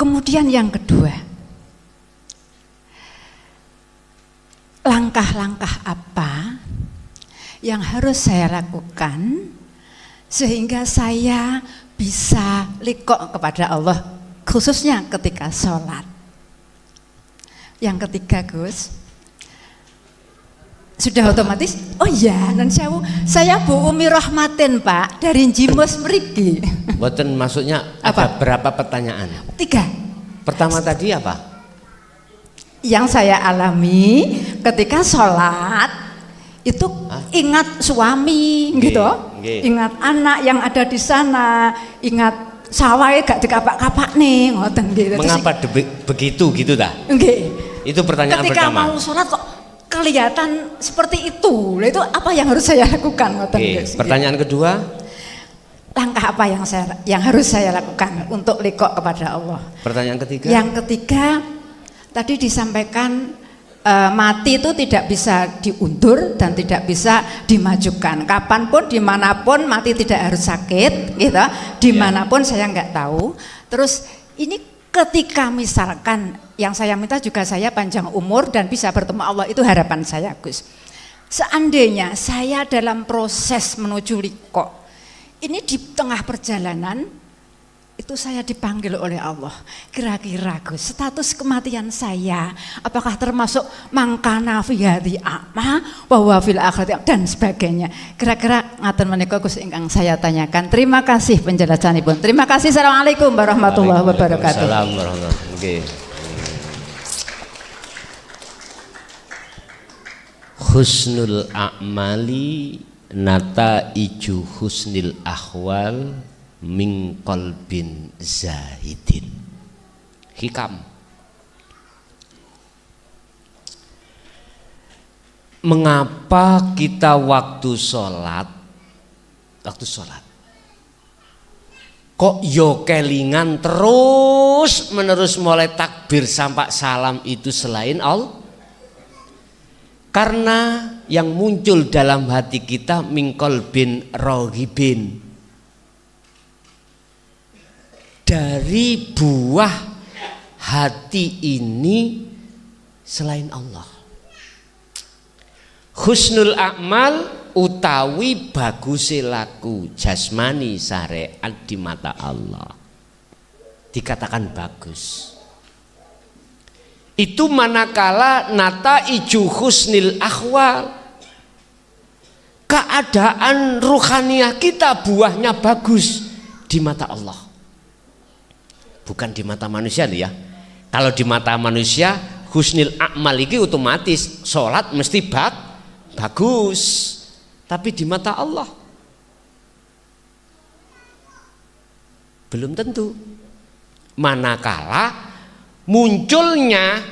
Kemudian yang kedua, langkah-langkah apa yang harus saya lakukan sehingga saya bisa liqo kepada Allah, khususnya ketika sholat. Yang ketiga, Gus, sudah otomatis. Oh iya, dan saya Bu Umi Rahmatin, Pak, dari Jimus mriki. Boten, maksudnya ada berapa pertanyaan? 3. Pertama tadi apa? Yang saya alami ketika sholat itu ingat suami, gitu, ingat anak yang ada di sana, ingat sawah gak dikapak-kapak nih, ngoten gitu. Mengapa begitu gitu dah? Itu pertanyaan ketika pertama. Ketika mau sholat kok kelihatan seperti itu, itu apa yang harus saya lakukan? Pertanyaan kedua, langkah apa yang harus saya lakukan untuk liqo kepada Allah? Pertanyaan ketiga. Yang ketiga tadi disampaikan mati itu tidak bisa diundur dan tidak bisa dimajukan. Kapanpun, dimanapun, mati tidak harus sakit, gitu. Dimanapun saya nggak tahu. Terus ini ketika misalkan yang saya minta juga saya panjang umur dan bisa bertemu Allah, itu harapan saya, Gus. Seandainya saya dalam proses menuju liqo, ini di tengah perjalanan itu saya dipanggil oleh Allah, kira-kira Gus, status kematian saya apakah termasuk mangkana fi hadhi a'ma wa huwa fil akhirati dan sebagainya. Kira-kira ngaten menika Gus ingkang saya tanyakan. Terima kasih penjelasanipun. Terima kasih. Assalamualaikum warahmatullahi wabarakatuh. Waalaikumsalam warahmatullahi wabarakatuh. Husnul a'mali nata iju husnil ahwal min qalbin zahidin. Hikam. Mengapa kita waktu sholat kok yo kelingan terus menerus mulai takbir sampai salam itu selain Allah? Karena yang muncul dalam hati kita min qalbin rohibin, dari buah hati ini selain Allah. Husnul a'mal utawi bagus laku jasmani syariat di mata Allah dikatakan bagus. Itu manakala nata iju husnil ahwal, keadaan ruhaniah kita buahnya bagus di mata Allah. Bukan di mata manusia nih ya. Kalau di mata manusia husnil a'mal iki otomatis sholat mesti bagus. Tapi di mata Allah belum tentu. Manakala munculnya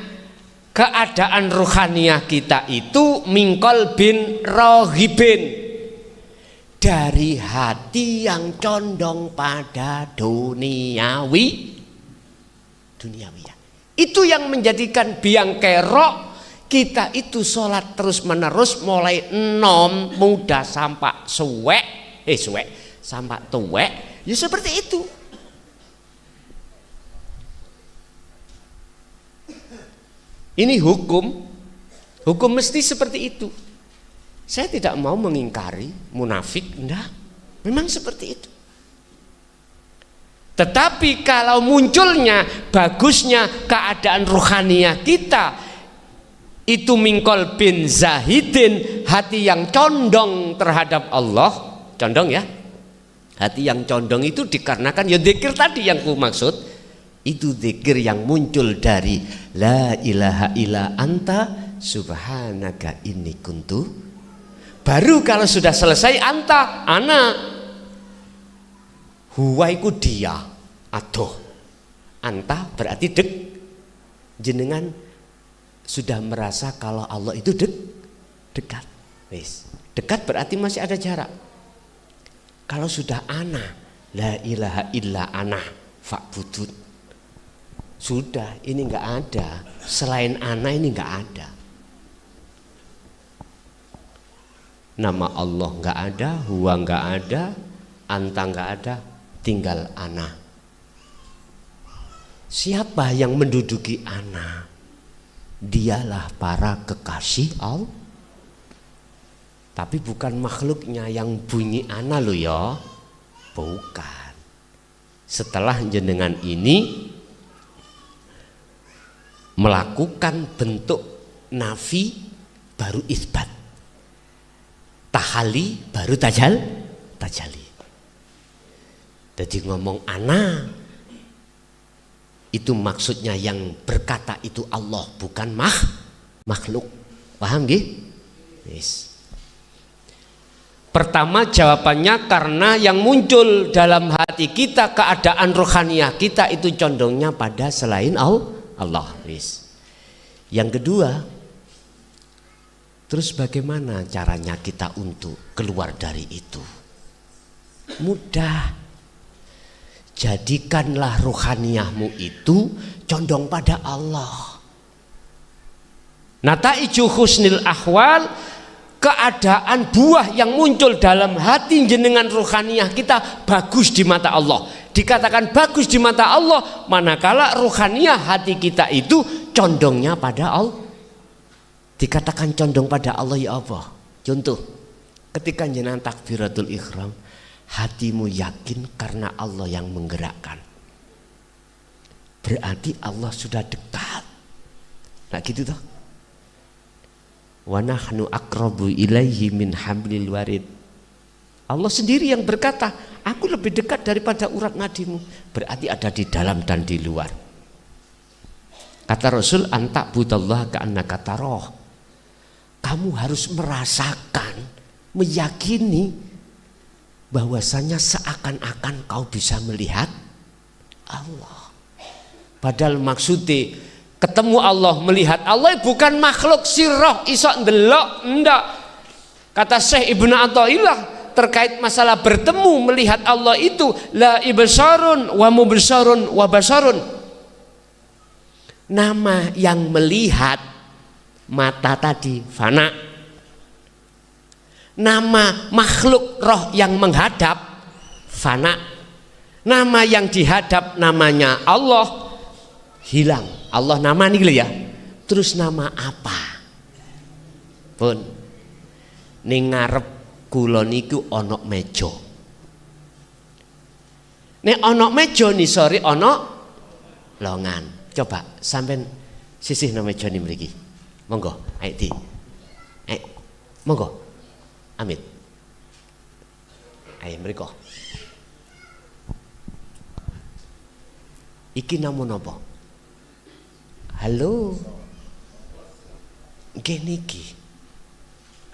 keadaan ruhaniah kita itu mingkol bin rohibin, dari hati yang condong pada duniawi. Ya. Itu yang menjadikan biang kerok kita itu sholat terus menerus mulai enom muda sampai suwek sampai tuwek, ya seperti itu. Ini hukum mesti seperti itu. Saya tidak mau mengingkari munafik, enggak, memang seperti itu. Tetapi kalau munculnya bagusnya keadaan ruhaniah kita itu mingkol bin zahidin, hati yang condong terhadap Allah, condong ya, hati yang condong itu dikarenakan ya zikir tadi yang ku maksud, itu zikir yang muncul dari la ilaha illa anta subhanaka inni kuntu. Baru kalau sudah selesai anta, ana, huwa iku dia, adoh, anta berarti jenengan sudah merasa kalau Allah itu dekat. Wis, dekat berarti masih ada jarak. Kalau sudah ana, la ilaha illa ana fa'budun, sudah ini enggak ada, selain ana ini enggak ada. Nama Allah enggak ada, huwa enggak ada, anta enggak ada, tinggal ana. Siapa yang menduduki ana? Dialah para kekasih Allah. Tapi bukan makhluknya yang bunyi ana lo ya. Bukan. Setelah jenengan ini melakukan bentuk nafi baru isbat. Tahali baru tajali. Jadi ngomong ana itu maksudnya yang berkata itu Allah, bukan makhluk. Paham nggih? Yes. Pertama jawabannya karena yang muncul dalam hati kita, keadaan rohaniah kita itu condongnya pada selain Allah. Yes. Yang kedua, terus bagaimana caranya kita untuk keluar dari itu? Mudah. Jadikanlah rohaniahmu itu condong pada Allah. Nataiju husnil ahwal, keadaan buah yang muncul dalam hati jenengan rohaniah kita bagus di mata Allah. Dikatakan bagus di mata Allah manakala rohaniah hati kita itu condongnya pada Allah. Dikatakan condong pada Allah ya apa? Contoh, ketika jenengan takbiratul ihram, hatimu yakin karena Allah yang menggerakkan. Berarti Allah sudah dekat. Nah gitu toh. Wa nahnu aqrabu ilaihi min hablil warid. Allah sendiri yang berkata, aku lebih dekat daripada urat nadimu. Berarti ada di dalam dan di luar. Kata Rasul, anta budallah ka'annaka taroh. Kamu harus merasakan, meyakini bahwasanya seakan-akan kau bisa melihat Allah. Padahal maksudnya ketemu Allah, melihat Allah bukan makhluk sirah isok ndelok, ndak. Kata Syekh Ibnu Athaillah terkait masalah bertemu melihat Allah itu la ibsarun wa mubsarun wa basarun. Nama yang melihat mata tadi fana. Nama makhluk roh yang menghadap fana. Nama yang dihadap namanya Allah hilang. Allah nama nih ya. Terus nama apa? Pun ning ngarep kula niku ana meja. Nek ana meja ni sore ana longan. Coba sampean sisih nang meja ni mriki. Monggo, ayo Di. Monggo. Amit. Ayo mriko. Iki namun apa? Halo. Gini ki.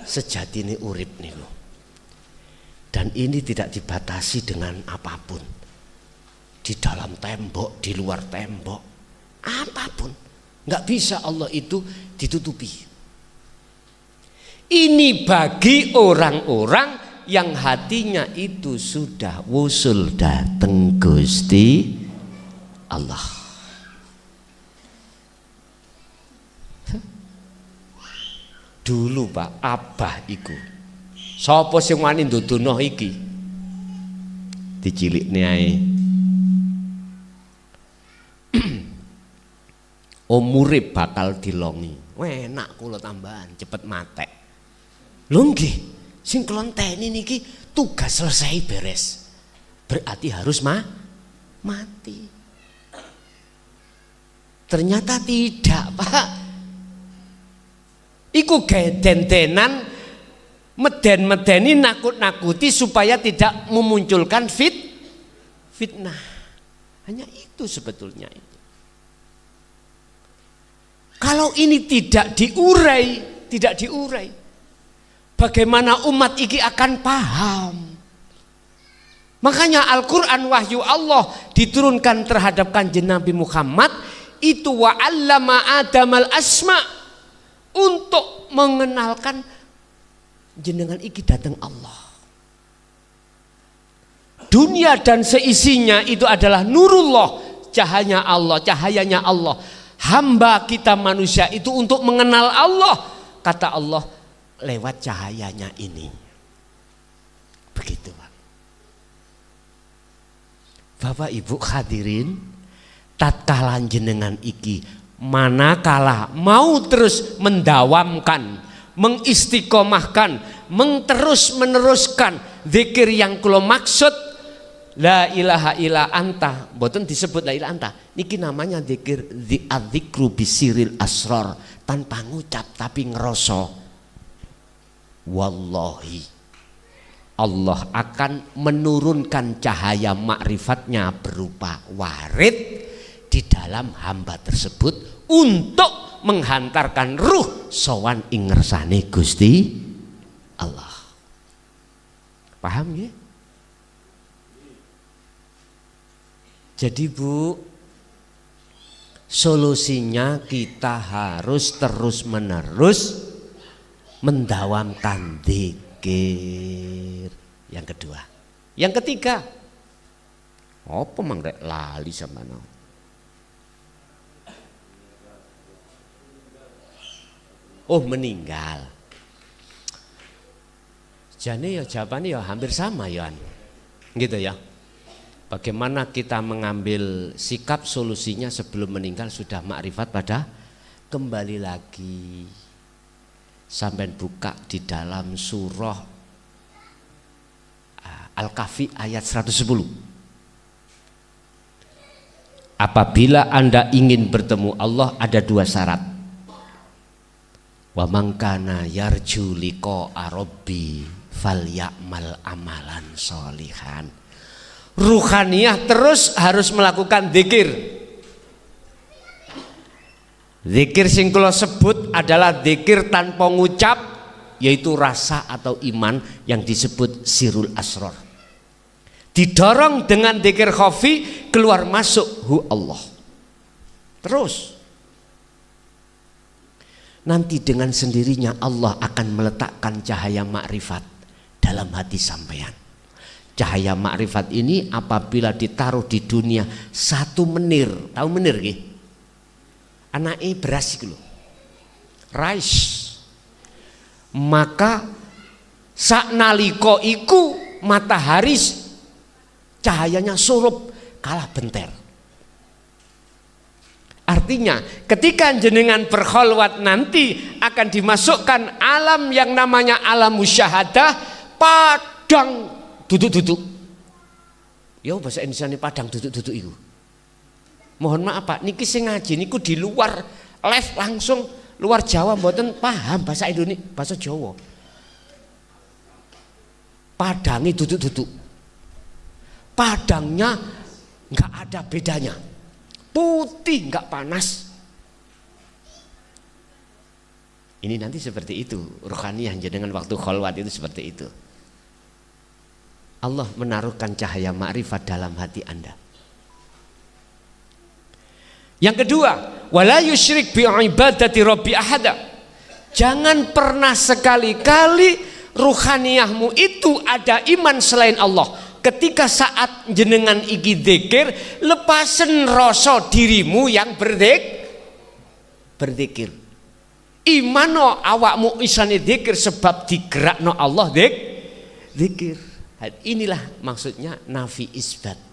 Sejatine urip niku. Dan ini tidak dibatasi dengan apapun. Di dalam tembok, di luar tembok, apapun. Enggak bisa Allah itu ditutupi. Ini bagi orang-orang yang hatinya itu sudah wusul dateng Gusti Allah. Dulu Pak, abah iku sapa sing wani nduduno iki? Dicilikne ae. Umure bakal dilongi. Enak kula tambahan cepet matek. Lho nggih, sing klonteni niki tugas selesai beres. Berarti harus mati. Ternyata tidak, Pak. Iku den-denan meden-medeni nakut-nakuti supaya tidak memunculkan fitnah. Hanya itu sebetulnya itu. Kalau ini tidak diurai, bagaimana umat iki akan paham? Makanya Al-Quran wahyu Allah diturunkan terhadap Kanjeng Nabi Muhammad itu wa 'allama Adamal asma, untuk mengenalkan jenengan iki datang Allah. Dunia dan seisinya itu adalah nurullah, cahayanya Allah. Hamba kita manusia itu untuk mengenal Allah, kata Allah, lewat cahayanya ini. Begitu Pak. Bapak Ibu hadirin, tatkala jenengan iki manakala mau terus mendawamkan, mengistiqomahkan, terus meneruskan zikir yang kula maksud la ilaha illa anta, mboten disebut la ilaha anta, niki namanya zikir dzikru bisiril asrar, tanpa ngucap tapi ngerasa. Wallahi Allah akan menurunkan cahaya makrifatnya berupa warid di dalam hamba tersebut untuk menghantarkan ruh sowan ing ngersane Gusti Allah. Paham ya? Jadi Bu, solusinya kita harus terus menerus mendawamkan zikir. Yang kedua, yang ketiga, apa mangrek lali sama no? Oh, meninggal. Jadi ya jawabannya ya hampir sama ya, gitu ya. Bagaimana kita mengambil sikap, solusinya sebelum meninggal sudah makrifat pada kembali lagi. Sampai buka di dalam surah Al-Kahfi ayat 110. Apabila Anda ingin bertemu Allah ada dua syarat. Wa man kana yarju liqa'a rabbi falyamal amalan sholihan. Ruhaniyah terus harus melakukan zikir. Zikir sing kula sebut adalah zikir tanpa ngucap, yaitu rasa atau iman yang disebut sirul asrar. Didorong dengan zikir khafi, keluar masuk hu Allah. Terus nanti dengan sendirinya Allah akan meletakkan cahaya makrifat dalam hati sampean. Cahaya makrifat ini apabila ditaruh di dunia 1 menir, tahu menir nggih? Anake beras iku lho. Rice. Maka saknalika iku matahari cahayanya surup kalah benter. Artinya ketika jenengan berkholwat nanti akan dimasukkan alam yang namanya alam musyahadah, padang duduk-duduk. Ya bahasa Indonesia ini padang duduk-duduk itu. Mohon maaf Pak, niki sing ngaji niku di luar live langsung luar Jawa mboten paham bahasa Indonesia, bahasa Jawa. Padangi duduk-duduk. Padangnya nggak ada bedanya. Putih nggak panas. Ini nanti seperti itu ruhaniyah jenengan waktu kholwat itu seperti itu. Allah menaruhkan cahaya makrifat dalam hati Anda. Yang kedua, wala yusyrik bi ibadati rabbi ahada. Jangan pernah sekali-kali ruhaniyahmu itu ada iman selain Allah. Ketika saat jenengan iki zikir, lepasen rasa dirimu yang berzikir. Imano awakmu isane zikir sebab digerakno Allah zikir. Inilah maksudnya nafi isbat.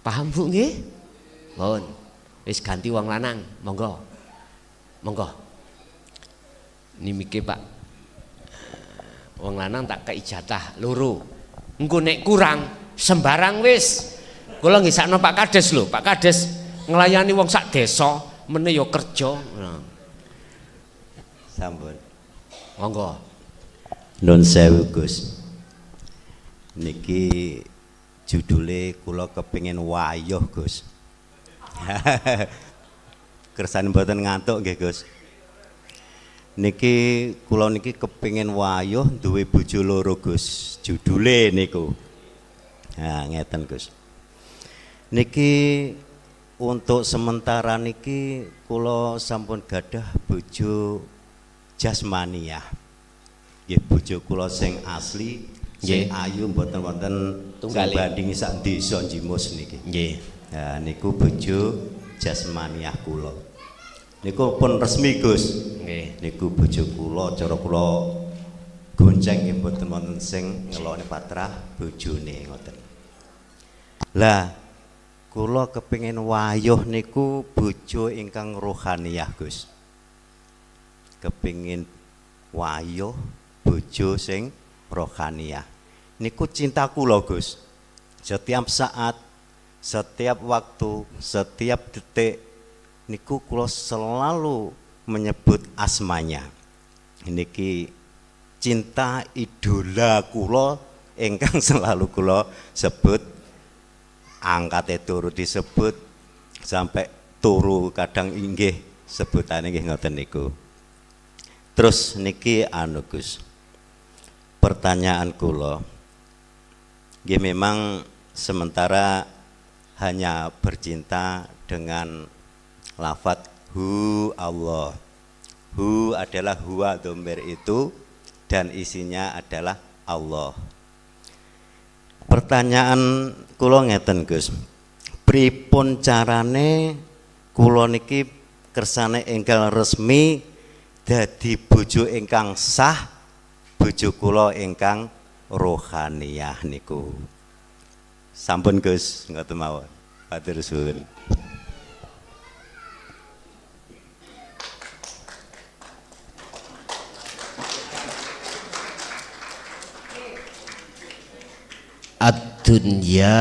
Paham Bu nggih? Mohon. Wis ganti wong lanang, monggo. Monggo. Niki Pak. Wong lanang tak kei jatah loro. Engko nek kurang sembarang wis. Kula ngisakno Pak Kades lho, Pak Kades nglayani wong sak desa, mene ya kerja. Sampun. Monggo. Nun sewu Gus. Niki judule kula kepengin wayuh Gus. Kersane mboten ngantuk nggih Gus. Niki kula niki kepengin wayuh duwe bojo loro Gus. Judule niku. Nah, ngeten Gus. Niki untuk sementara niki kula sampun gadah bojo jasmaniah. Nggih bojo kula sing asli, sing ayu mboten wonten bandingi sak desa Jimus niki. Nggih. Nah niku bojo jasmaniah kula. Niku pun resmi Gus. Nggih. Niku bojo kula, cara kula gonceng nggih mboten wonten sing ngelone patrah bojone ngoten. Lah kula kepingin wayuh niku bojo ingkang rohaniyah Gus. Kepingin wayuh bojo sing rohaniyah. Niku cinta kula Gus. Setiap saat, setiap waktu, setiap detik niku kula selalu menyebut asmanya. Niki cinta idola kula ingkang selalu kula sebut, angkate turu disebut, sampai turu kadang inggih sebutane nggih ngoten niku. Terus niki anu Gus, pertanyaan kula nggih, memang sementara hanya bercinta dengan lafadz hu Allah. Hu adalah huwa dhamir itu dan isinya adalah Allah. Pertanyaan kula ngeten Gus, pripun carane kula niki kersane enggal resmi dadi bojo ingkang sah, bojo kula ingkang rohaniyah niku. Sampun Gus, ngoten mawon. Matur suwun. Ad-dunya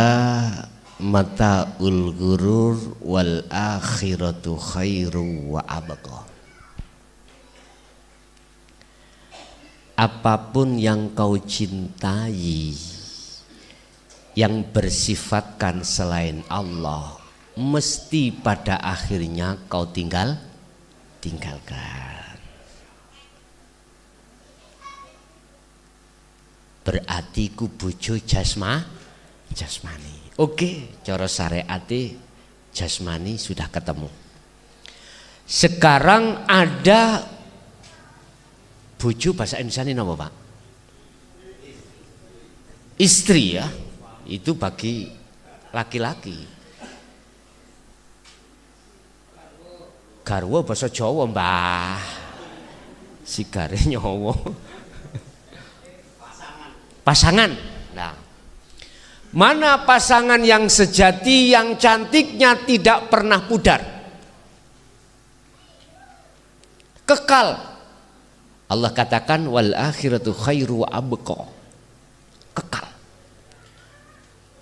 mata'ul ghurur wal akhiratu khairu wa abqa. Apapun yang kau cintai yang bersifatkan selain Allah, mesti pada akhirnya kau tinggalkan. Berarti ku bojo jasmani. Oke, cara syariate jasmani sudah ketemu. Sekarang ada bojo, bahasa Indonesia ini apa Pak? Istri ya, itu bagi laki-laki. Garwa bahasa Jawa Mbah, sigare nyawa. Pasangan. Nah, mana pasangan yang sejati, yang cantiknya tidak pernah pudar, kekal. Allah katakan wal akhiratu khairu wa abqa, kekal.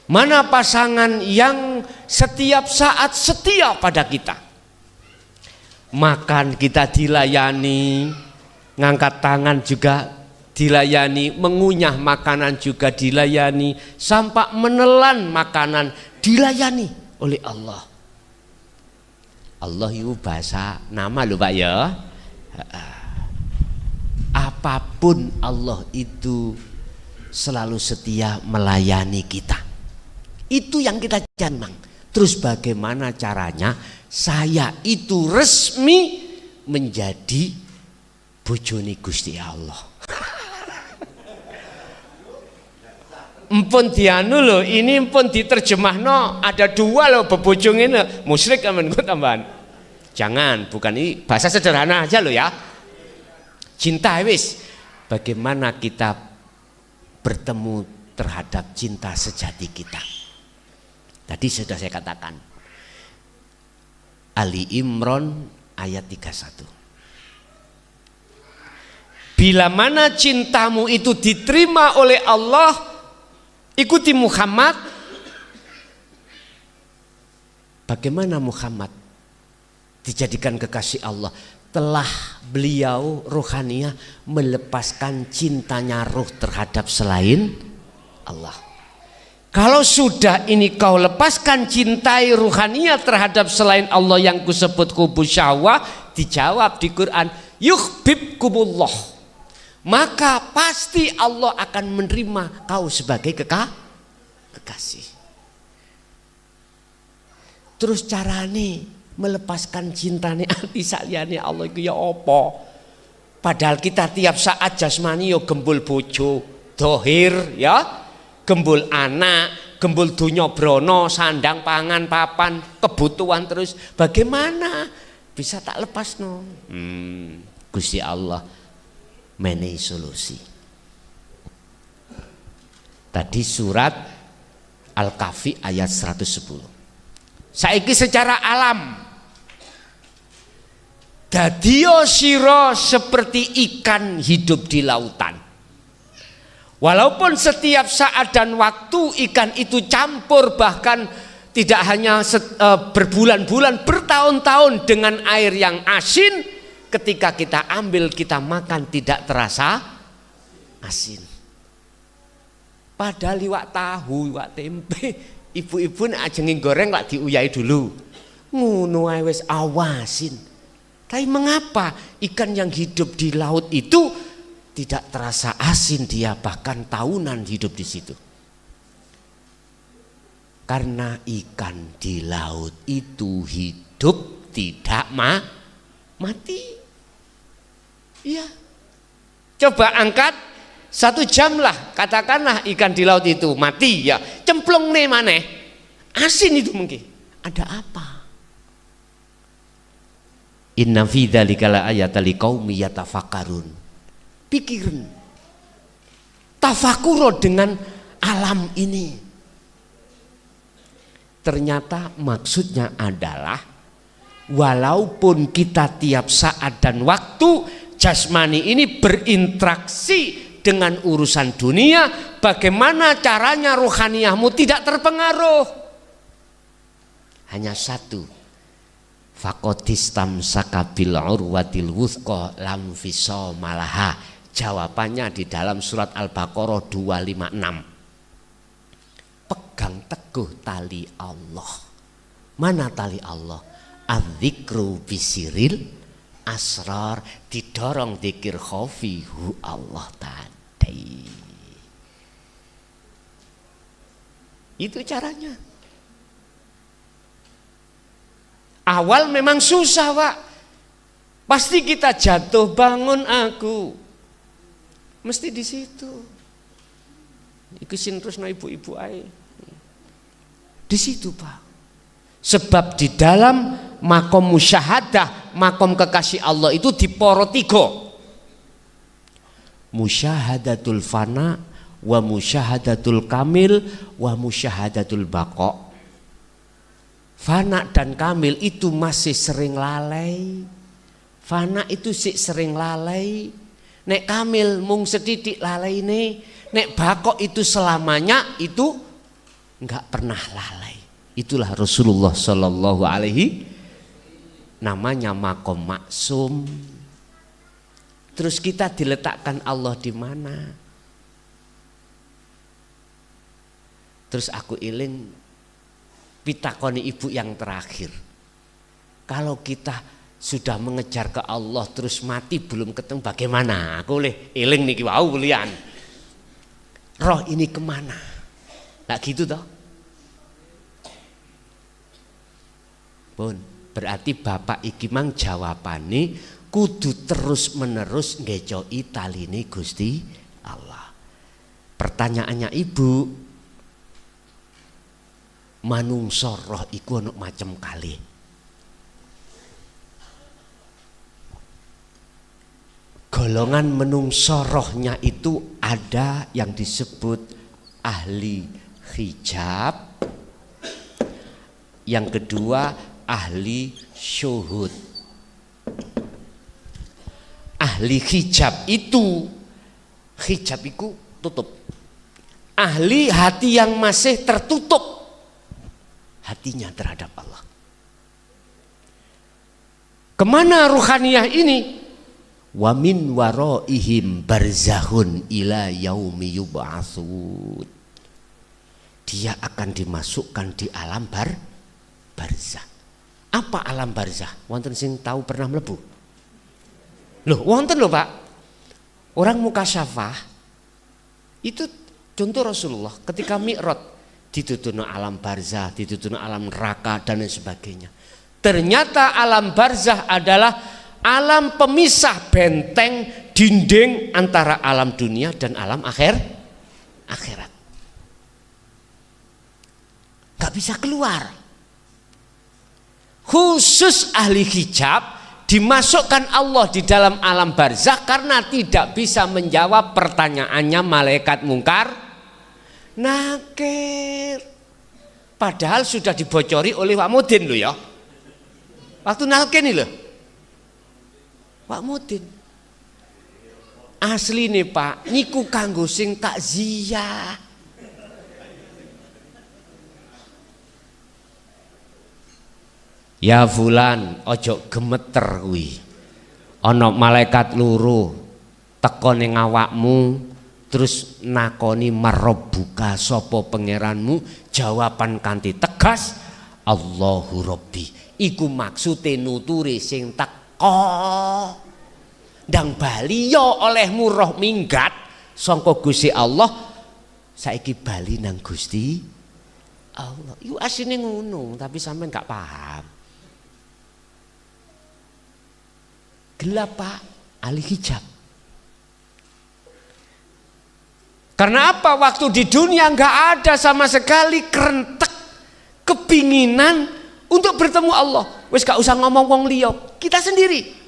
Mana pasangan yang setiap saat setia pada kita, makan kita dilayani, ngangkat tangan juga dilayani, mengunyah makanan juga dilayani, sampai menelan makanan dilayani oleh Allah. Allah itu bahasa nama lho Pak ya. Apapun Allah itu selalu setia melayani kita. Itu yang kita jangan. Terus bagaimana caranya saya itu resmi menjadi bojone Gusti Allah. Empun dianu loh, ini empun diterjemahno, ada dua loh bebojong ini, musyrik aman gue tambahan. Jangan, bukan ini bahasa sederhana aja loh ya. Cinta wis, bagaimana kita bertemu terhadap cinta sejati kita. Tadi sudah saya katakan, Ali Imran ayat 31. Bila mana cintamu itu diterima oleh Allah, ikuti Muhammad. Bagaimana Muhammad dijadikan kekasih Allah? Telah beliau rohaniah melepaskan cintanya roh terhadap selain Allah. Kalau sudah ini kau lepaskan cintai ruhaniah terhadap selain Allah yang kusebut kubu syahwah, dijawab di Quran yuhibbukumullah, maka pasti Allah akan menerima kau sebagai kekasih. Terus carane melepaskan cintane ati saliyane Allah iku ya apa? Padahal kita tiap saat jasmani yo gembul bojo, dohir ya, gembul anak, gembul dunya brono, sandang pangan papan, kebutuhan terus. Bagaimana bisa tak lepas no? Gusti Allah menehi solusi. Tadi surat Al-Kahfi ayat 110. Saiki secara alam dadio sira seperti ikan hidup di lautan. Walaupun setiap saat dan waktu ikan itu campur, bahkan tidak hanya berbulan-bulan, bertahun-tahun dengan air yang asin, ketika kita ambil kita makan tidak terasa asin. Padahal iwak tahu, iwak tempe, ibu-ibu nek ajeng goreng lak diuyai dulu. Ngono ae wis awasin. Tapi mengapa ikan yang hidup di laut itu tidak terasa asin, dia bahkan tahunan hidup di situ? Karena ikan di laut itu hidup tidak mati. Iya. Coba angkat 1 jam lah, katakanlah ikan di laut itu mati ya, cemplung nih maneh, asin itu mungkin. Ada apa? Inna fi dzalika laayatan liqaumi yatafakkarun. Pikirin, tafakuro dengan alam ini. Ternyata maksudnya adalah walaupun kita tiap saat dan waktu jasmani ini berinteraksi dengan urusan dunia, bagaimana caranya ruhaniyahmu tidak terpengaruh? Hanya satu, faqotistam sakabil urwatil wuthqa lam fisoma laha. Jawabannya di dalam surat Al-Baqarah 256. Pegang teguh tali Allah. Mana tali Allah? Adzikru bisiril asrar, didorong dzikir khafi hu Allah tadi. Itu caranya. Awal memang susah, Pak. Pasti kita jatuh bangun aku. Mesti di situ. Iku sing terusno ibu-ibu ae. Di situ, Pak. Sebab di dalam makom musyahadah, makom kekasih Allah itu diporo 3. Musyahadatul fana, wa musyahadatul kamil, wa musyahadatul baqa. Fana dan kamil itu masih sering lalai. Fana itu sih sering lalai. Nek kamil mung sedidik lalai ini. Nek baqa itu selamanya, itu enggak pernah lalai. Itulah Rasulullah Sallallahu Alaihi, namanya makom maksum. Terus kita diletakkan Allah di mana? Terus aku iling pitakoni ibu yang terakhir. Kalau kita sudah mengejar ke Allah terus mati belum ketemu, bagaimana? Aku iling niki wau lian. Roh ini kemana? Nggak gitu toh? Pun berarti bapak iki mang jawabane kudu terus menerus ngejoi talini Gusti Allah. Pertanyaannya ibu, manungsa roh iku ana macam kali. Golongan menungsa rohnya itu ada yang disebut ahli hijab, yang kedua ahli syuhud. Ahli hijab itu tutup. Ahli hati yang masih tertutup hatinya terhadap Allah. Kemana ruhaniyah ini? Wa min waraihim barzahun ila yaumi yub'atsun. Dia akan dimasukkan di alam barzah. Apa alam barzah? Wonten sing tahu pernah mlebu? Loh, wonten loh, Pak. Orang mukasyafah itu contoh Rasulullah ketika Mi'raj ditutuno alam barzah, ditutuno alam neraka dan lain sebagainya. Ternyata alam barzah adalah alam pemisah, benteng, dinding antara alam dunia dan alam akhirat. Gak bisa keluar. Khusus ahli hijab dimasukkan Allah di dalam alam barzah karena tidak bisa menjawab pertanyaannya malaikat mungkar nakir. Padahal sudah dibocori oleh Pak Mudin loh ya. Waktu nalken nih loh. Pak Mudin. Asli nih Pak, niku kanggo sing takziah. Ya fulan, ojo gemeter kuwi. Ana malaikat loro teka ning awakmu terus nakoni marabbuka sapa pangeranmu, jawaban kanthi tegas Allahu Rabbi. Iku maksude nuturi sing teka. Ndang bali ya olehmu roh minggat sangka Gusti Allah, saiki bali nang Gusti Allah. Iku asine ngono, tapi sampean gak paham. Gelap Pak, ahli hijab. Karena apa? Waktu di dunia nggak ada sama sekali kerentek kepinginan untuk bertemu Allah. Wes gak usah ngomong wong liya, kita sendiri.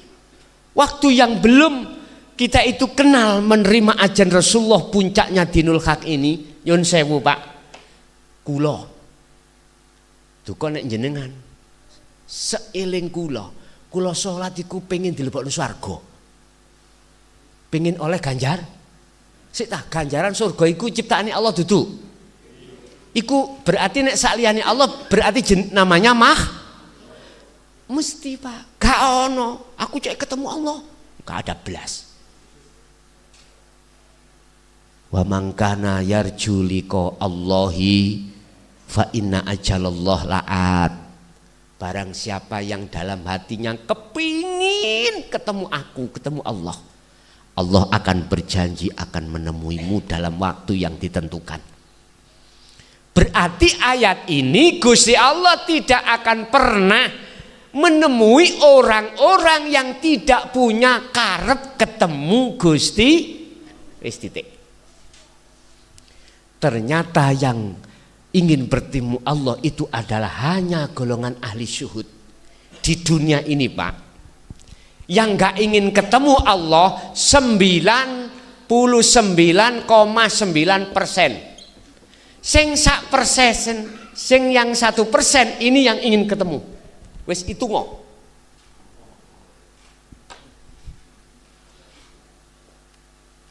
Waktu yang belum kita itu kenal menerima ajaran Rasulullah, puncaknya Dinul Haq ini, nyun sewu Pak, kula duka nek jenengan seiling kula salat iku pengen dilebokno swarga. Pengen oleh ganjar. Sik tah, ganjaran surga iku ciptaane Allah dudu. Iku berarti nek saliyane Allah berarti namanya mesti Pak. Gak ono. Aku cek ketemu Allah. Gak ada belas. Wa man kana yarju liqa Allahi fa inna ajalallah la'at. Barang siapa yang dalam hatinya kepingin ketemu aku, ketemu Allah, Allah akan berjanji akan menemuimu dalam waktu yang ditentukan. Berarti ayat ini Gusti Allah tidak akan pernah menemui orang-orang yang tidak punya karep ketemu Gusti. Wis titik. Ternyata yang ingin bertemu Allah itu adalah hanya golongan ahli syuhud di dunia ini Pak. Yang gak ingin ketemu Allah 99,9%. Sing sak persen, sing yang 1% ini yang ingin ketemu. Wes itu ngok.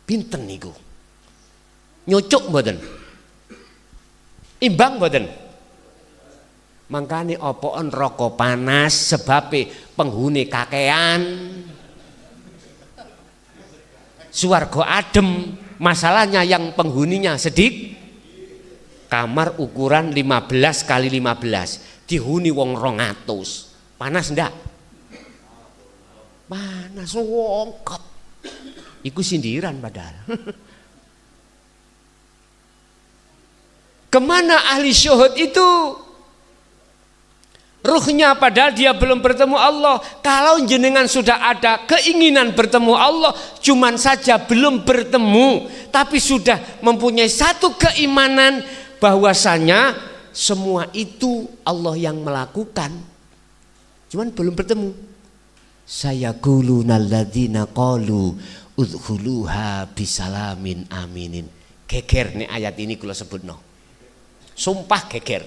Pinten niku? Nyocok mboten? Imbang mboten? Mangkane opoon rokok panas sebabe penghuni kakean. Swarga adem, masalahnya yang penghuninya sedikit. Kamar ukuran 15 kali 15, dihuni wong 200. Panas ndak? Panas wongkot. Iku sindiran padahal. Kemana ahli syuhud itu? Ruhnya padahal dia belum bertemu Allah. Kalau jenengan sudah ada keinginan bertemu Allah, cuman saja belum bertemu, tapi sudah mempunyai satu keimanan bahwasanya semua itu Allah yang melakukan, cuman belum bertemu. Sayaquluna alladzina qalu udkhuluha bisalamin aminin. Geger nih ayat ini kula sebutno. Sumpah geger.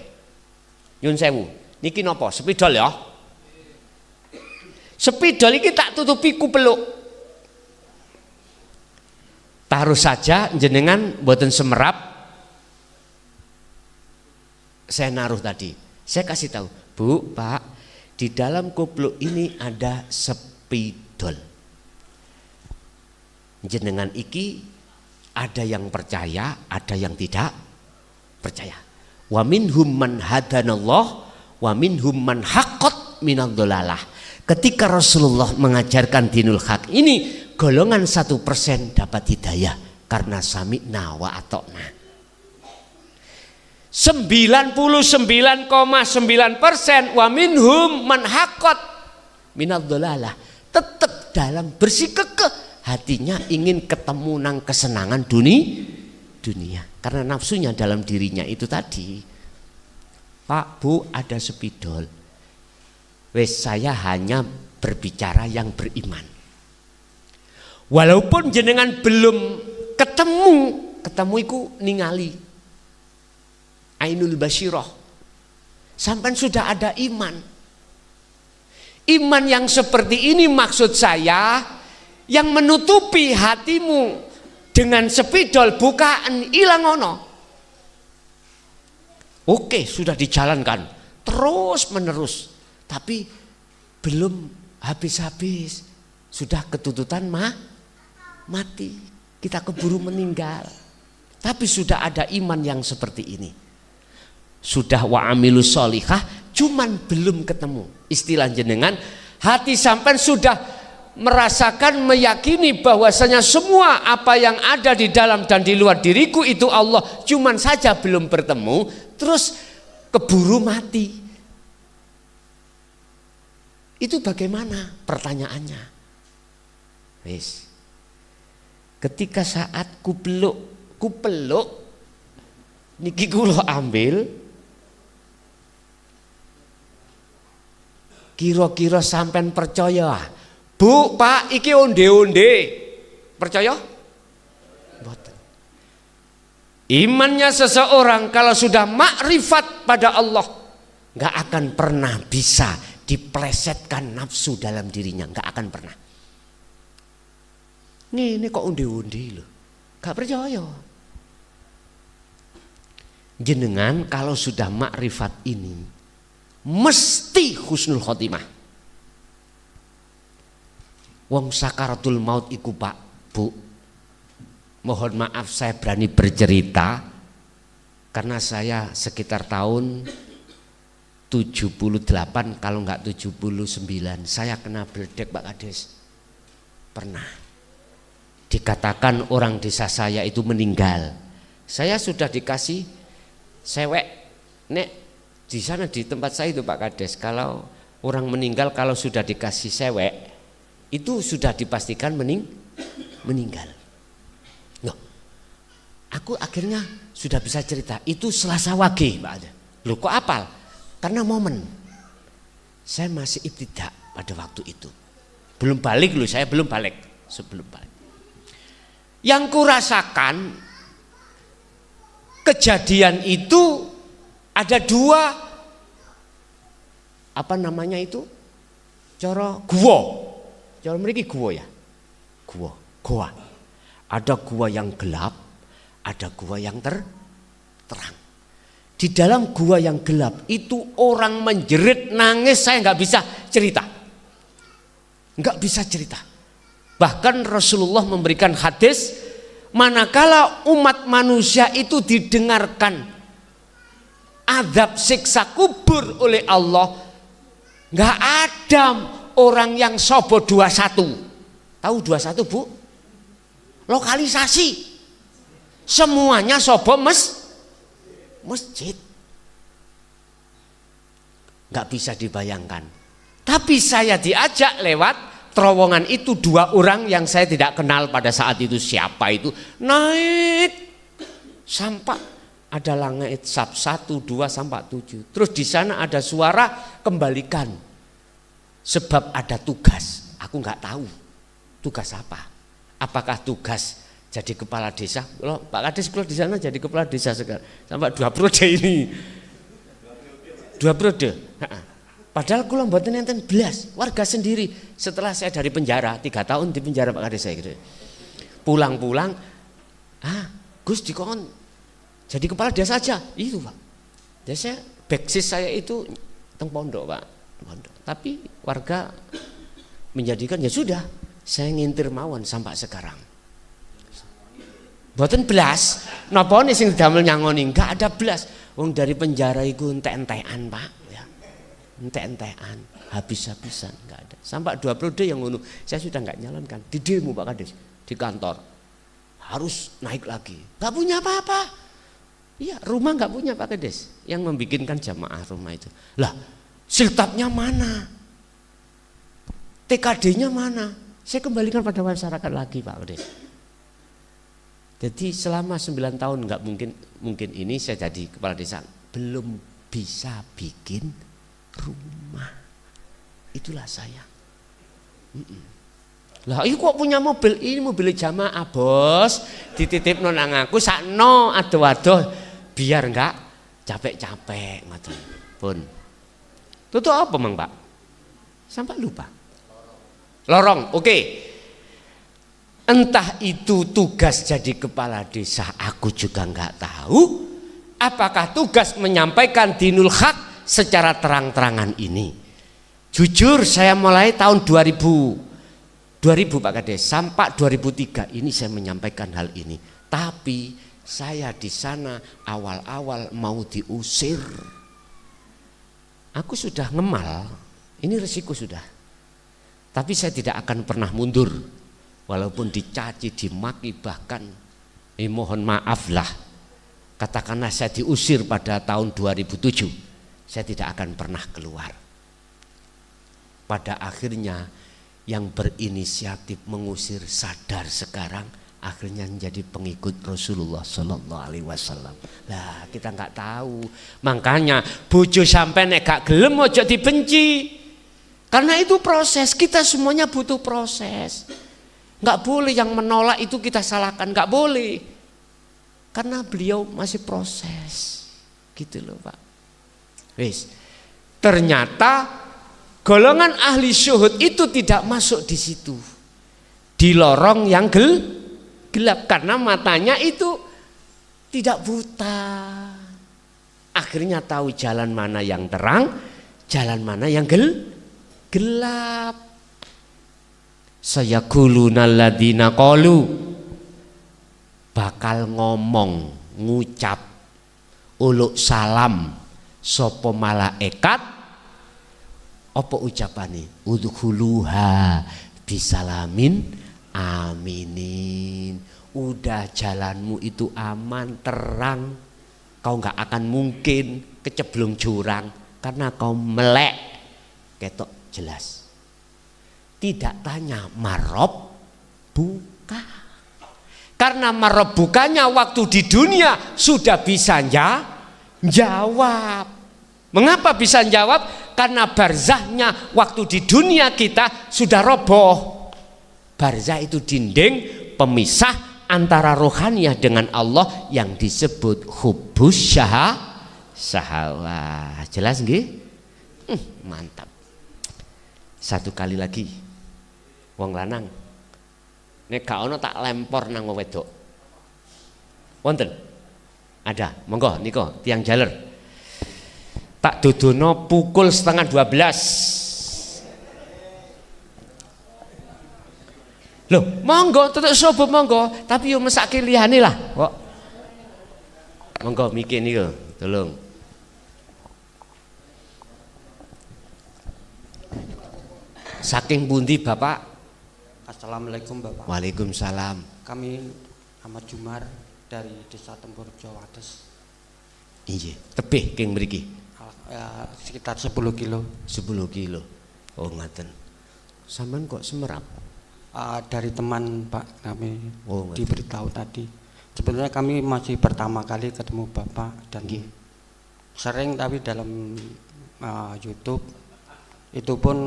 Nyun sewu. Niki napa? Spidol ya. Spidol iki tak tutupi ku peluk. Taruh saja jenengan mboten semerap. Saya naruh tadi. Saya kasih tahu, Bu, Pak, di dalam kupluk ini ada spidol. Jenengan iki ada yang percaya, ada yang tidak percaya. Wa minhum man hadanallah wa minhum man haqqat minadh-dhalalah. Ketika Rasulullah mengajarkan Dinul Haq ini, golongan 1% dapat hidayah karena sami'na wa ata'na. 99,9% wa minhum man haqqat minadh-dhalalah. Tetap dalam bersikekeh hatinya ingin ketemu nang kesenangan dunia. Karena nafsunya dalam dirinya itu tadi. Pak, Bu, ada spidol. Wes saya hanya berbicara yang beriman. Walaupun jenengan belum ketemu iku ningali. Ainul Basyirah. sampean sudah ada iman. Iman yang seperti ini maksud saya, yang menutupi hatimu dengan spidol bukaan ilang ono. Oke, sudah dijalankan terus menerus, tapi belum habis-habis, sudah ketututan mati, kita keburu meninggal. Tapi sudah ada iman yang seperti ini, sudah wa amilus sholihah, cuman belum ketemu. Istilah jenengan, hati sampean sudah merasakan, meyakini bahwasanya semua apa yang ada di dalam dan di luar diriku itu Allah, cuman saja belum bertemu, terus keburu mati. Itu bagaimana pertanyaannya? Wis. Ketika saat ku peluk niki kula ambil, kira-kira sampean percaya, Bu, Pak, iki onde-onde, percaya? Mboten. Imannya seseorang kalau sudah makrifat pada Allah, nggak akan pernah bisa diplesetkan nafsu dalam dirinya, nggak akan pernah. Ini kok onde-onde loh, nggak percaya. Jenengan kalau sudah makrifat ini mesti husnul khotimah. Wong sakaratul maut iku Pak, Bu, mohon maaf saya berani bercerita karena saya sekitar tahun 78 kalau enggak 79 saya kena beledek Pak Kades. Pernah dikatakan orang desa saya itu meninggal. Saya sudah dikasih sewek, nek di sana di tempat saya itu Pak Kades, kalau orang meninggal kalau sudah dikasih sewek itu sudah dipastikan meninggal. Loh, aku akhirnya sudah bisa cerita itu Selasa Wage Pak Ade. Loh kok apal? Karena momen saya masih ibtidak pada waktu itu, belum balik loh, saya belum balik, sebelum balik. Yang kurasakan kejadian itu ada dua, apa namanya itu, cara gua, cara mriki gua ya, gua. Ada gua yang gelap, ada gua yang terang. Di dalam gua yang gelap itu orang menjerit nangis, saya nggak bisa cerita, nggak bisa cerita. Bahkan Rasulullah memberikan hadis, manakala umat manusia itu didengarkan azab siksa kubur oleh Allah, nggak ada orang yang sobo 21. Tahu 21 Bu? Lokalisasi. Semuanya sobo masjid. Nggak bisa dibayangkan. Tapi saya diajak lewat terowongan itu dua orang yang saya tidak kenal pada saat itu siapa itu, naik sampai ada langit sab 1, 2 sampai 7. Terus di sana ada suara kembalikan sebab ada tugas. Aku nggak tahu tugas apa. Apakah tugas jadi kepala desa? Loh, Pak Kades kalau di sana jadi kepala desa sekarang sampai 2 periode ini. 2 periode. Padahal kula mboten enten belas, warga sendiri. Setelah saya dari penjara 3 tahun di penjara Pak Kades saya gitu. Pulang-pulang, Gus dikon jadi kepala desa saja. Itu Pak. Jadi saya backsis saya itu teng pondok Pak, pondok. Tapi warga menjadikan ya sudah, saya ngintir mawon sampai sekarang. Mboten belas, napa nih sing damel nyangoni enggak ada belas. Wong dari penjara iku entek-entekan Pak. Entek-entekan, habis-habisan, nggak ada. Sampai 2 periode yang ngono, saya sudah nggak nyalonkan. Di demo Pak Kades, di kantor harus naik lagi. Nggak punya apa-apa. Iya, rumah nggak punya Pak Kades. Yang membikinkan jamaah rumah itu. Lah, siltabnya mana? TKD-nya mana? Saya kembalikan pada masyarakat lagi Pak Kades. Jadi selama 9 tahun nggak mungkin ini saya jadi kepala desa belum bisa bikin rumah. Itulah saya. Lah ini kok punya mobil, ini mobil jamaah Bos, dititipno nang aku sakno adoh-adoh biar enggak capek-capek ngoten. Pun. Tutup apa Mang Pak? Sampai lupa. Lorong, oke. Entah itu tugas jadi kepala desa, aku juga nggak tahu. Apakah tugas menyampaikan dinul haq secara terang-terangan ini? Jujur saya mulai tahun 2000 Pak Kades sampai 2003 ini saya menyampaikan hal ini. Tapi saya di sana awal-awal mau diusir. Aku sudah ngemal, ini resiko sudah. Tapi saya tidak akan pernah mundur. Walaupun dicaci, dimaki, bahkan mohon maaf lah. Katakanlah saya diusir pada tahun 2007. Saya tidak akan pernah keluar. Pada akhirnya yang berinisiatif mengusir sadar sekarang akhirnya menjadi pengikut Rasulullah Sallallahu Alaihi Wasallam. Lah kita nggak tahu, makanya bojo sampai nek gak gelem ojo dibenci, karena itu proses. Kita semuanya butuh proses. Nggak boleh yang menolak itu kita salahkan, nggak boleh, karena beliau masih proses, gitu loh Pak. Wis, ternyata golongan ahli syuhud itu tidak masuk di situ, di lorong yang gelap, karena matanya itu tidak buta. Akhirnya tahu jalan mana yang terang, jalan mana yang gelap. Sayaquluna alladzina qalu, bakal ngomong, ngucap, uluk salam sapa malaikat. Apa ucapane? Udkhuluha bisalamin aminin. Udah jalanmu itu aman, terang. Kau nggak akan mungkin keceblong jurang karena kau melek, ketok jelas. Tidak tanya marob buka, karena marob bukanya waktu di dunia sudah bisa jawab. Mengapa bisa jawab? Karena barzahnya waktu di dunia kita sudah roboh. Barzah itu dinding pemisah antara rohaniah dengan Allah yang disebut hubbus syahwah. Jelas nggih? Mantap. Satu kali lagi. Wong lanang nek gak ono tak lempor nang wong wedok. Wonten? Ada, monggo niko tiang jaler. Tak dudono pukul 11:30. Loh, monggo tutuk sobo monggo, tapi yo mesake liyane lah, kok. Monggo mikir niku, tolong. Saking pundi Bapak? Assalamualaikum Bapak. Waalaikumsalam. Kami Ahmad Jumar dari Desa Tempurjo Wates. Iya, tebih keng mriki. Sekitar 10 kilo. 10 kilo. Oh ngaten. Sampean kok semerap? Dari teman Pak, kami ngaten. diberitahu tadi. Sebenarnya kami masih pertama kali ketemu Bapak dan sering tapi dalam YouTube itu pun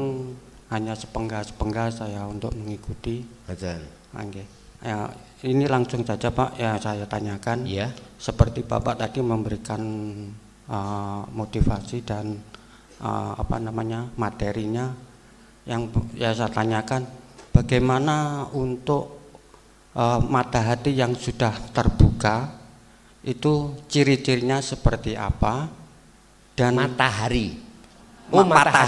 hanya sepenggal saya untuk mengikuti. Betul. Ya, ini langsung saja Pak, ya saya tanyakan. Iya. Seperti Bapak tadi memberikan motivasi dan materinya, yang ya saya tanyakan, bagaimana untuk mata hati yang sudah terbuka itu ciri-cirinya seperti apa? Dan matahari. Mata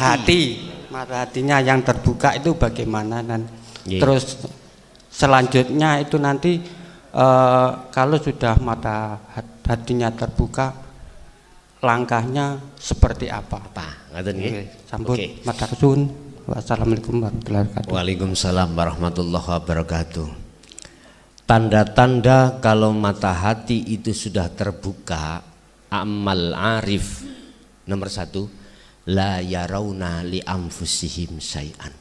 hatinya yang terbuka itu bagaimana, dan terus selanjutnya itu nanti kalau sudah mata hatinya terbuka langkahnya seperti apa? Ngaten nggih. Sambut matur. Wassalamualaikum warahmatullahi wabarakatuh. Waalaikumsalam warahmatullahi wabarakatuh. Tanda-tanda kalau mata hati itu sudah terbuka, amal arif nomor 1, la yarawna li anfusihim syai'an.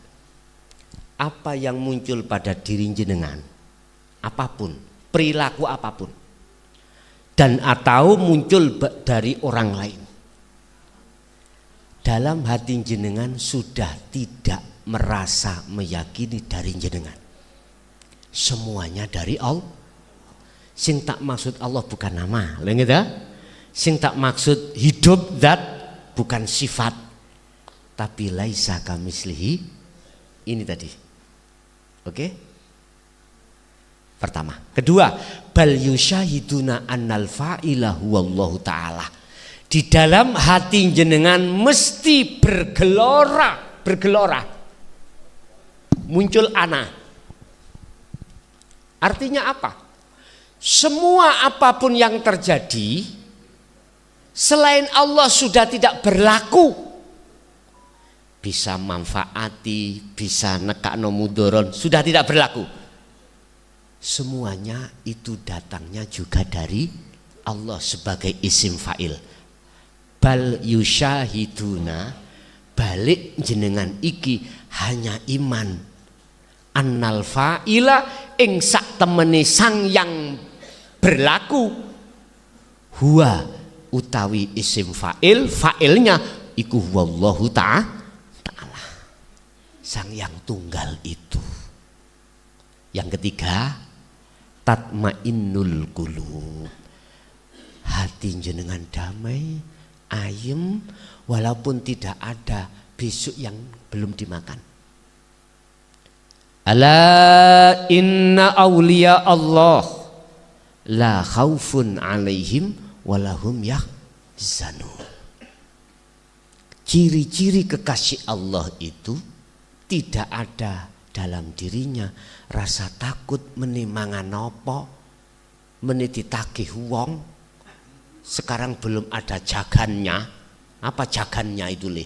Apa yang muncul pada diri jenengan, apapun, perilaku apapun, dan atau muncul dari orang lain, dalam hati jenengan sudah tidak merasa meyakini dari jenengan. Semuanya dari Allah. Sing tak maksud Allah bukan nama, lha ngene. Sing tak maksud hidup zat bukan sifat, tapi laisa kamislihi. Ini tadi. Oke? Pertama. Kedua, bal yusyahiduna annal fa'ila huwallahu ta'ala. Di dalam hati jenengan mesti bergelora. Muncul ana. Artinya apa? Semua apapun yang terjadi selain Allah sudah tidak berlaku. Bisa manfaati, bisa nekakno mudoron, sudah tidak berlaku. Semuanya itu datangnya juga dari Allah sebagai isim fa'il. Bal yusyahiduna, balik jenengan iki hanya iman annal fa'ila ing sak temene sang yang berlaku huwa utawi isim fa'il, fa'ilnya iku wallahu ta'ala, sang yang tunggal itu. Yang ketiga, tatmainnul qulub, hati jenengan damai, ayem, walaupun tidak ada besok yang belum dimakan. Ala inna awliya Allah la khaufun alaihim walahum yahzanun. Ciri-ciri kekasih Allah itu tidak ada dalam dirinya rasa takut menimangan nopo, menititagih wong. Sekarang belum ada jagannya. Apa jagannya itu le?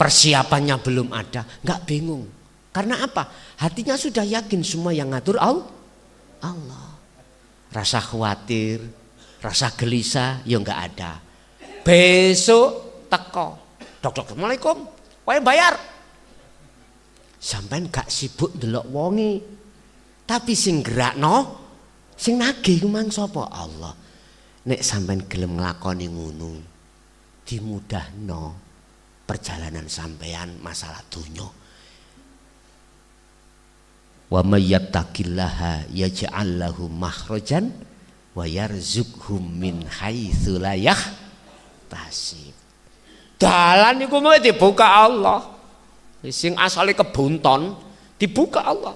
Persiapannya belum ada, nggak bingung. Karena apa? Hatinya sudah yakin semua yang ngatur Allah. Rasa khawatir, rasa gelisah, ya nggak ada. Besok teko, dok, assalamualaikum, wae bayar. Sampai gak sibuk ndelok wongi, tapi sing gerakno, sing nagih mang sapa? Allah. Nek sampean gelem nglakoni ngono, dimudahno perjalanan sampean masalah dunya. Wa may yattaqillaha yaj'al lahu makhrajan wa yarzuqhum min haitsu la yahtasib. Dalan niku mau dibuka Allah. Sing asale kebunton dibuka Allah.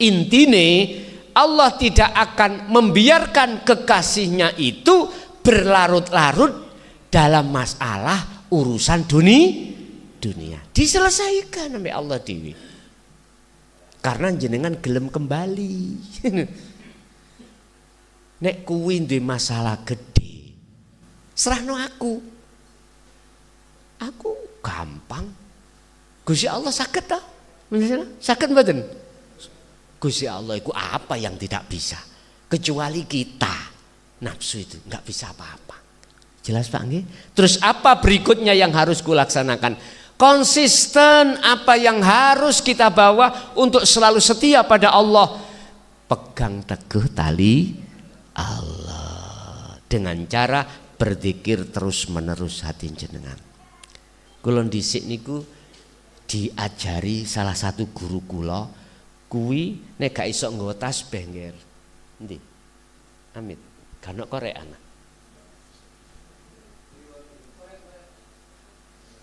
Intine Allah tidak akan membiarkan kekasihnya itu berlarut-larut dalam masalah urusan dunia. Diselesaikan oleh Allah dewi. Karena jenengan gelem kembali. Nek kuwi duwe masalah gede, serahno aku. Aku gampang. Gusti Allah sakit ta? Sakit mboten? Gusti Allah itu apa yang tidak bisa? Kecuali kita nafsu itu nggak bisa apa-apa. Jelas Pak nggih? Terus apa berikutnya yang harus kulaksanakan? Konsisten apa yang harus kita bawa untuk selalu setia pada Allah. Pegang teguh tali Allah dengan cara berzikir terus-menerus hati jenengan. Kula dhisik niku diajari salah satu guru kula kuwi nek gak iso nggawa tasbih ngger. Endi? Amit. Kanok korek ana.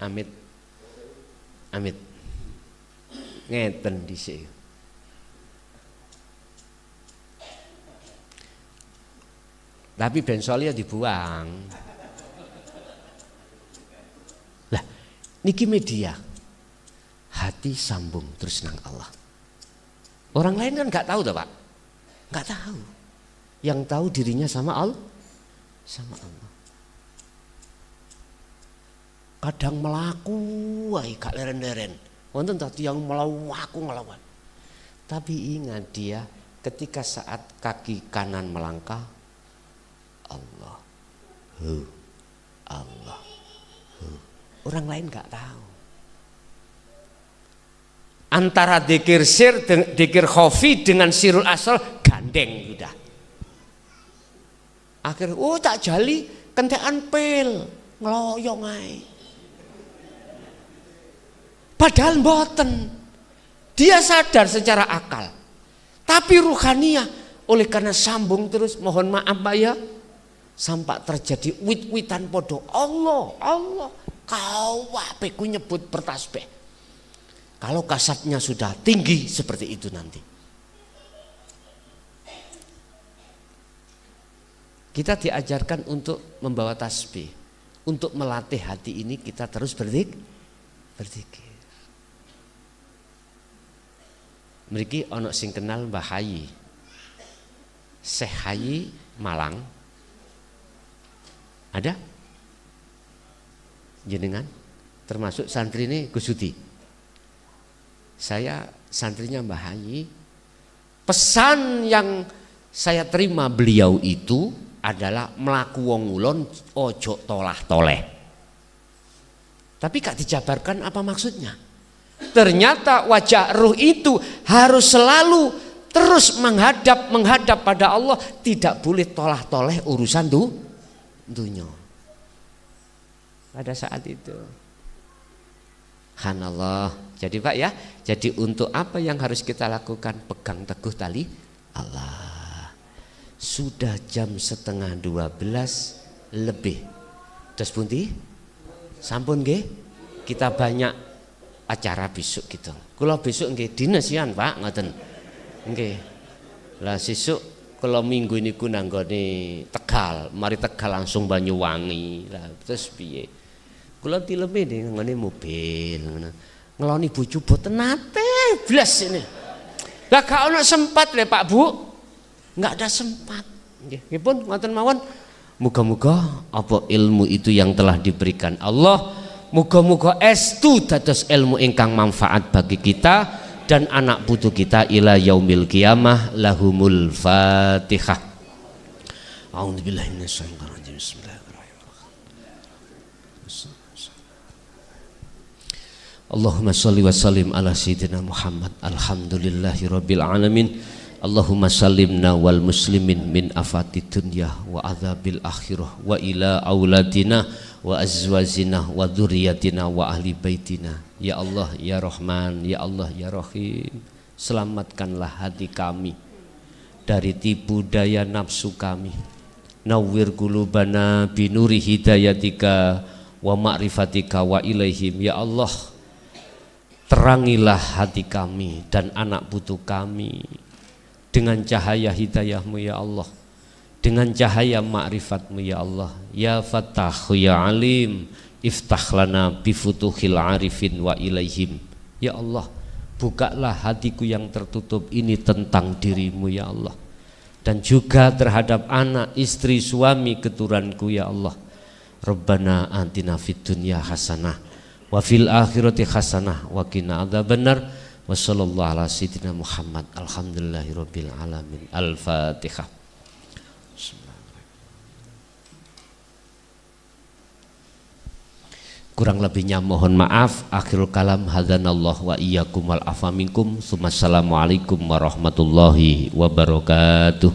Amit. Ngeten dhisik. Tapi bensolnya dibuang. Lah, niki media. Hati sambung terus nang Allah. Orang lain kan nggak tahu dah Pak, nggak tahu. Yang tahu dirinya sama Allah, sama Allah. Kadang melaku, wah gak leren-leren. Wonten tadi yang melawan. Tapi ingat dia ketika saat kaki kanan melangkah, Allah, Allah. Orang lain nggak tahu. Antara dzikir sir, dzikir khafi dengan sirul asal gandeng sudah. Akhirnya, tak jali kentekan pil ngeloyong ae. Padahal mboten. Dia sadar secara akal. Tapi ruhaniyah Oleh karena sambung terus, mohon maaf Pak ya, sampai terjadi wit-witan podo. Allah, kau wapeku nyebut bertasbih. Kalau kasatnya sudah tinggi seperti itu nanti. Kita diajarkan untuk membawa tasbih, untuk melatih hati ini kita terus berzikir. Mriki ana sing kenal Mbah Hayi, Syekh Hayi Malang. Ada? Jenengan? Termasuk santri ini Gus Yudi. Saya santrinya Mbah Hayi. Pesan yang saya terima beliau itu adalah melaku wong ulon ojo tolah toleh. Tapi gak dijabarkan apa maksudnya. Ternyata wajah ruh itu harus selalu terus menghadap pada Allah, tidak boleh tolah toleh urusan dunia. Pada saat itu. Subhanallah. Jadi Pak ya, jadi untuk apa yang harus kita lakukan? Pegang teguh tali Allah. Sudah jam 11:30 lebih. Terus pundi? Sampun nggih? Kita banyak acara besok gitu. Kula besok nggih dinesian Pak, ngoten. Nggih. Lah sesuk kalau minggu niku nanggone Tegal, mari Tegal langsung Banyuwangi. Lah terus piye? Kula tileme ning nggone mobil ngono. Ngeloni bojo boten nate blas ini. Lah gak ono sempat le Pak Bu. Enggak ada sempat. Nggih pun ngoten mawon. Muga-muga apa ilmu itu yang telah diberikan Allah, muga-muga estu dados ilmu ingkang manfaat bagi kita dan anak putu kita ila yaumil qiyamah. Lahumul Fatihah. A'udzubillahi minasyaitonir rajim. Bismillahirrahmanirrahim. Allahumma shalli wa sallim ala sayyidina Muhammad. Alhamdulillahi rabbil alamin. Allahumma salimna wal muslimin min afati dunya wa adzabil akhirah wa ila auladina wa azwajina wa dzurriyyatina wa ahli baitina. Ya Allah ya Rahman, ya Allah ya Rahim, selamatkanlah hati kami dari tipu daya nafsu kami. Nawwir qulubana binuri hidayatika wa ma'rifatika wa ilaihim. Ya Allah, terangilah hati kami dan anak putu kami dengan cahaya hidayahmu ya Allah, dengan cahaya ma'rifatmu ya Allah. Ya Fattah ya Alim, iftah lana bifutuhil arifin wa ilaihim. Ya Allah, bukalah hatiku yang tertutup ini tentang dirimu ya Allah, dan juga terhadap anak, istri, suami, keturunanku ya Allah. Rabbana atina fid dunya hasanah wa fil akhirati hasanah wa qina adzabannar. Wa sallallahu ala sayyidina Muhammad. Alhamdulillahirabbil alamin. Al-Fatihah. Kurang lebihnya mohon maaf. Akhirul kalam hadanallah wa iyyakum wal afa minkum. Assalamualaikum warahmatullahi wabarakatuh.